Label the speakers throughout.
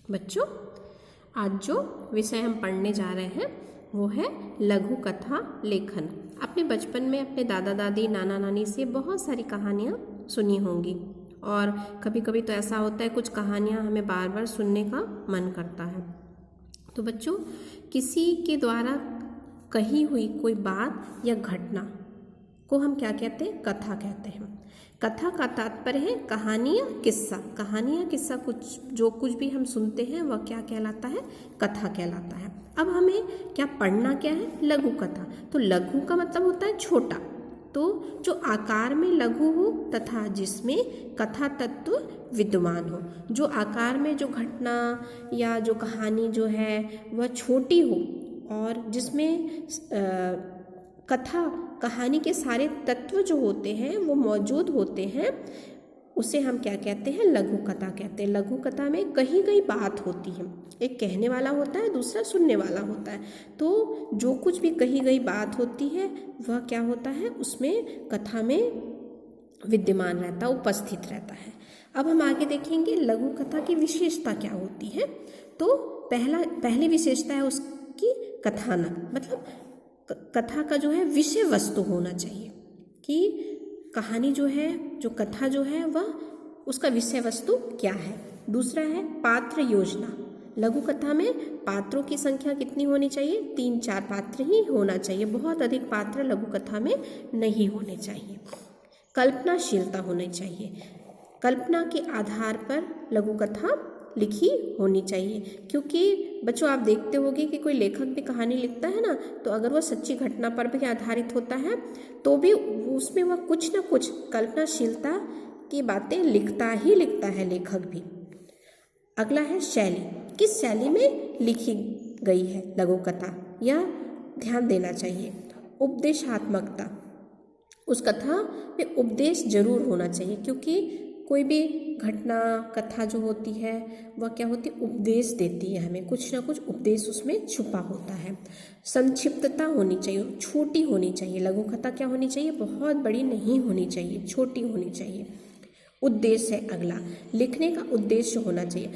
Speaker 1: बच्चों, आज जो विषय हम पढ़ने जा रहे हैं वो है लघु कथा लेखन। आपने बचपन में अपने दादा दादी नाना नानी से बहुत सारी कहानियाँ सुनी होंगी और कभी कभी तो ऐसा होता है कुछ कहानियाँ हमें बार बार सुनने का मन करता है। तो बच्चों, किसी के द्वारा कही हुई कोई बात या घटना को हम क्या कहते हैं? कथा कहते हैं। कथा का तात्पर्य है कहानी या किस्सा। कहानी या किस्सा जो कुछ भी हम सुनते हैं वह क्या कहलाता है? कथा कहलाता है। अब हमें क्या पढ़ना क्या है? लघु कथा। तो लघु का मतलब होता है छोटा, तो जो आकार में लघु हो तथा जिसमें कथा तत्व विद्यमान हो। जो आकार में जो घटना या जो कहानी जो है वह छोटी हो और जिसमें कहानी के सारे तत्व जो होते हैं वो मौजूद होते हैं, उसे हम क्या कहते हैं? लघु कथा कहते हैं। लघु कथा में कही गई बात होती है, एक कहने वाला होता है, दूसरा सुनने वाला होता है। तो जो कुछ भी कही गई बात होती है वह क्या होता है? उसमें कथा में विद्यमान रहता है, उपस्थित रहता है। अब हम आगे देखेंगे लघु कथा की विशेषता क्या होती है। तो पहली विशेषता है उसकी कथानक, मतलब कथा का जो है विषय वस्तु होना चाहिए कि कहानी जो है, जो कथा जो है वह उसका विषय वस्तु क्या है। दूसरा है पात्र योजना। लघु कथा में पात्रों की संख्या कितनी होनी चाहिए? 3-4 पात्र ही होना चाहिए, बहुत अधिक पात्र लघु कथा में नहीं होने चाहिए। कल्पनाशीलता होनी चाहिए, कल्पना के आधार पर लघु कथा लिखी होनी चाहिए। क्योंकि बच्चों, आप देखते होंगे कि कोई लेखक भी कहानी लिखता है ना, तो अगर वह सच्ची घटना पर भी आधारित होता है तो भी उसमें वह कुछ न कुछ कल्पनाशीलता की बातें लिखता ही लिखता है लेखक भी। अगला है शैली, किस शैली में लिखी गई है लघु कथा, यह ध्यान देना चाहिए। उपदेशात्मकता, उस कथा में उपदेश जरूर होना चाहिए, क्योंकि कोई भी घटना कथा जो होती है वह क्या होती है? उपदेश देती है हमें, कुछ ना कुछ उपदेश उसमें छुपा होता है। संक्षिप्तता होनी चाहिए, छोटी होनी चाहिए। लघु कथा क्या होनी चाहिए? बहुत बड़ी नहीं होनी चाहिए, छोटी होनी चाहिए। उद्देश्य है अगला, लिखने का उद्देश्य होना चाहिए।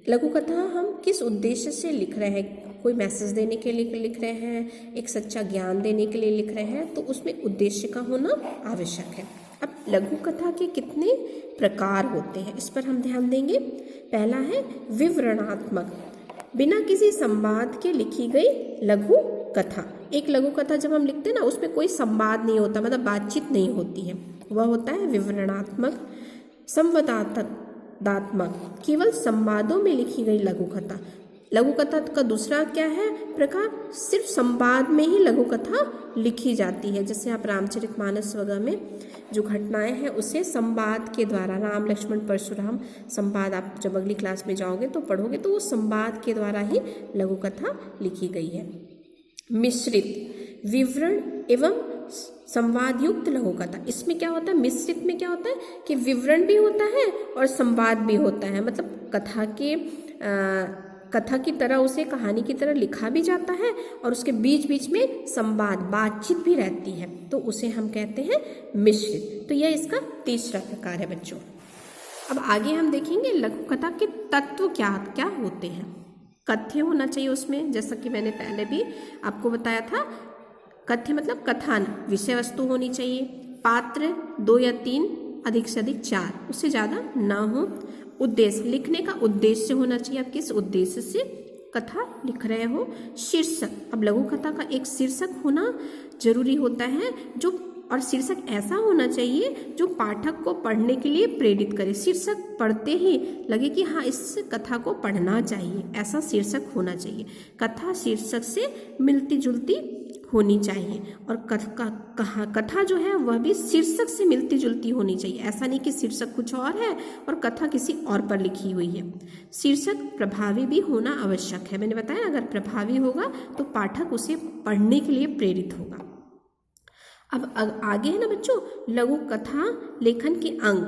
Speaker 1: लघु कथा हम किस उद्देश्य से लिख रहे हैं? कोई मैसेज देने के लिए लिख रहे हैं, एक सच्चा ज्ञान देने के लिए लिख रहे हैं, तो उसमें उद्देश्य का होना आवश्यक है। अब लघु कथा के कितने प्रकार होते हैं इस पर हम ध्यान देंगे। पहला है विवरणात्मक, बिना किसी संवाद के लिखी गई लघु कथा। एक लघु कथा जब हम लिखते हैं ना, उसमें कोई संवाद नहीं होता, मतलब बातचीत नहीं होती है, वह होता है विवरणात्मक। संवादात्मक, केवल संवादों में लिखी गई लघु कथा। लघु कथा का दूसरा क्या है प्रकार? सिर्फ संवाद में ही लघु कथा लिखी जाती है। जैसे आप रामचरितमानस वगैरह में जो घटनाएं हैं उसे संवाद के द्वारा, राम लक्ष्मण परशुराम संवाद, आप जब अगली क्लास में जाओगे तो पढ़ोगे तो वो संवाद के द्वारा ही लघु कथा लिखी गई है। मिश्रित, विवरण एवं संवाद युक्त लघु कथा। इसमें क्या होता है? मिश्रित में क्या होता है कि विवरण भी होता है और संवाद भी होता है, मतलब कथा की तरह उसे कहानी की तरह लिखा भी जाता है और उसके बीच बीच में संवाद, बातचीत भी रहती है, तो उसे हम कहते हैं मिश्रित। तो यह इसका तीसरा प्रकार है बच्चों। अब आगे हम देखेंगे लघु कथा के तत्व क्या क्या होते हैं। कथ्य होना चाहिए उसमें, जैसा कि मैंने पहले भी आपको बताया था। कथ्य मतलब कथान, विषय वस्तु होनी चाहिए। पात्र 2 या 3, अधिक से अधिक 4, उससे ज़्यादा ना हो। उद्देश्य, लिखने का उद्देश्य होना चाहिए, आप किस उद्देश्य से कथा लिख रहे हो। शीर्षक, अब लघु कथा का एक शीर्षक होना जरूरी होता है, जो और शीर्षक ऐसा होना चाहिए जो पाठक को पढ़ने के लिए प्रेरित करे। शीर्षक पढ़ते ही लगे कि हाँ, इस कथा को पढ़ना चाहिए, ऐसा शीर्षक होना चाहिए। कथा शीर्षक से मिलती जुलती होनी चाहिए और कथा जो है वह भी शीर्षक से मिलती जुलती होनी चाहिए। ऐसा नहीं कि शीर्षक कुछ और है और कथा किसी और पर लिखी हुई है। शीर्षक प्रभावी भी होना आवश्यक है। मैंने बताया अगर प्रभावी होगा तो पाठक उसे पढ़ने के लिए प्रेरित होगा। अब आगे है ना बच्चों, लघु कथा लेखन के अंग।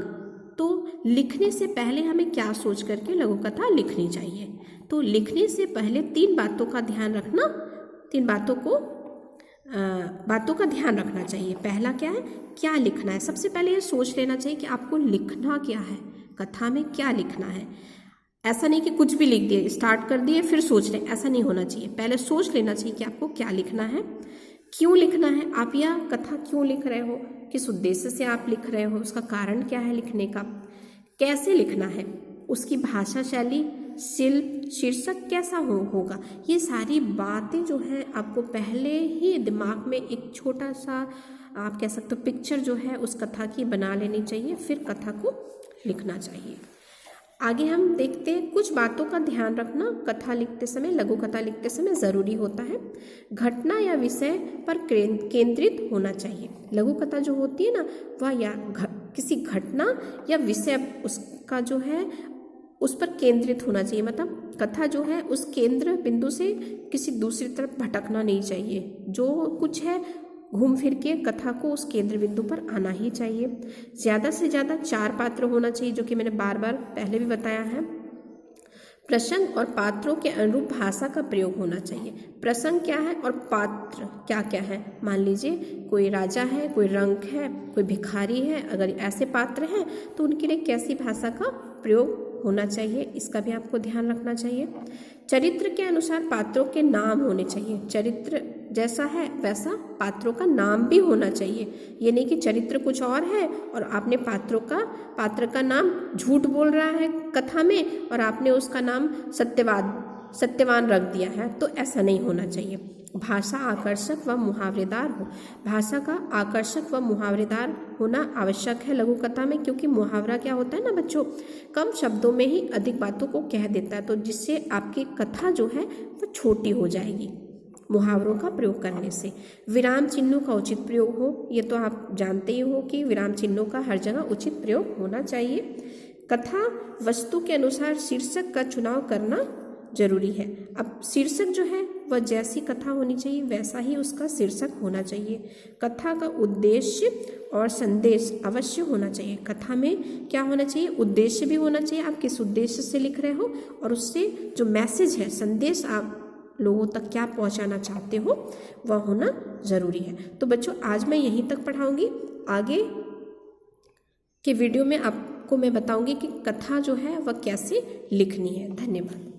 Speaker 1: तो लिखने से पहले हमें क्या सोच करके लघु कथा लिखनी चाहिए? तो लिखने से पहले 3 बातों का ध्यान रखना, 3 बातों का ध्यान रखना चाहिए। पहला क्या है? क्या लिखना है। सबसे पहले ये सोच लेना चाहिए कि आपको लिखना क्या है, कथा में क्या लिखना है। ऐसा नहीं कि कुछ भी लिख दिए, स्टार्ट कर दिए फिर सोच रहे, ऐसा नहीं होना चाहिए। पहले सोच लेना चाहिए कि आपको क्या लिखना है, क्यों लिखना है, आप यह कथा क्यों लिख रहे हो, किस उद्देश्य से आप लिख रहे हो, उसका कारण क्या है लिखने का, कैसे लिखना है, उसकी भाषा शैली, शिल्प, शीर्षक कैसा होगा। ये सारी बातें जो हैं आपको पहले ही दिमाग में एक छोटा सा आप कह सकते हो पिक्चर जो है उस कथा की बना लेनी चाहिए, फिर कथा को लिखना चाहिए। आगे हम देखते हैं कुछ बातों का ध्यान रखना कथा लिखते समय, लघु कथा लिखते समय ज़रूरी होता है। घटना या विषय पर केंद्रित होना चाहिए। लघु कथा जो होती है ना वह या किसी घटना या विषय उसका जो है उस पर केंद्रित होना चाहिए, मतलब कथा जो है उस केंद्र बिंदु से किसी दूसरी तरफ भटकना नहीं चाहिए। जो कुछ है घूम फिर के कथा को उस केंद्र बिंदु पर आना ही चाहिए। ज़्यादा से ज़्यादा 4 पात्र होना चाहिए, जो कि मैंने बार बार पहले भी बताया है। प्रसंग और पात्रों के अनुरूप भाषा का प्रयोग होना चाहिए। प्रसंग क्या है और पात्र क्या क्या है, मान लीजिए कोई राजा है, कोई रंक है, कोई भिखारी है, अगर ऐसे पात्र हैं तो उनके लिए कैसी भाषा का प्रयोग होना चाहिए, इसका भी आपको ध्यान रखना चाहिए। चरित्र के अनुसार पात्रों के नाम होने चाहिए। चरित्र जैसा है वैसा पात्रों का नाम भी होना चाहिए। ये नहीं कि चरित्र कुछ और है और आपने पात्र का नाम झूठ बोल रहा है कथा में और आपने उसका नाम सत्यवान रख दिया है, तो ऐसा नहीं होना चाहिए। भाषा आकर्षक व मुहावरेदार हो। भाषा का आकर्षक व मुहावरेदार होना आवश्यक है लघु कथा में, क्योंकि मुहावरा क्या होता है ना बच्चों, कम शब्दों में ही अधिक बातों को कह देता है, तो जिससे आपकी कथा जो है वो छोटी हो जाएगी मुहावरों का प्रयोग करने से। विराम चिन्हों का उचित प्रयोग हो, ये तो आप जानते ही हो कि विराम चिन्हों का हर जगह उचित प्रयोग होना चाहिए। कथा वस्तु के अनुसार शीर्षक का चुनाव करना जरूरी है। अब शीर्षक जो है वह जैसी कथा होनी चाहिए वैसा ही उसका शीर्षक होना चाहिए। कथा का उद्देश्य और संदेश अवश्य होना चाहिए। कथा में क्या होना चाहिए, उद्देश्य भी होना चाहिए, आप किस उद्देश्य से लिख रहे हो और उससे जो मैसेज है, संदेश आप लोगों तक क्या पहुंचाना चाहते हो वह होना ज़रूरी है। तो बच्चों आज मैं यहीं तक पढ़ाऊंगी, आगे के वीडियो में आपको मैं बताऊंगी कि कथा जो है वह कैसे लिखनी है। धन्यवाद।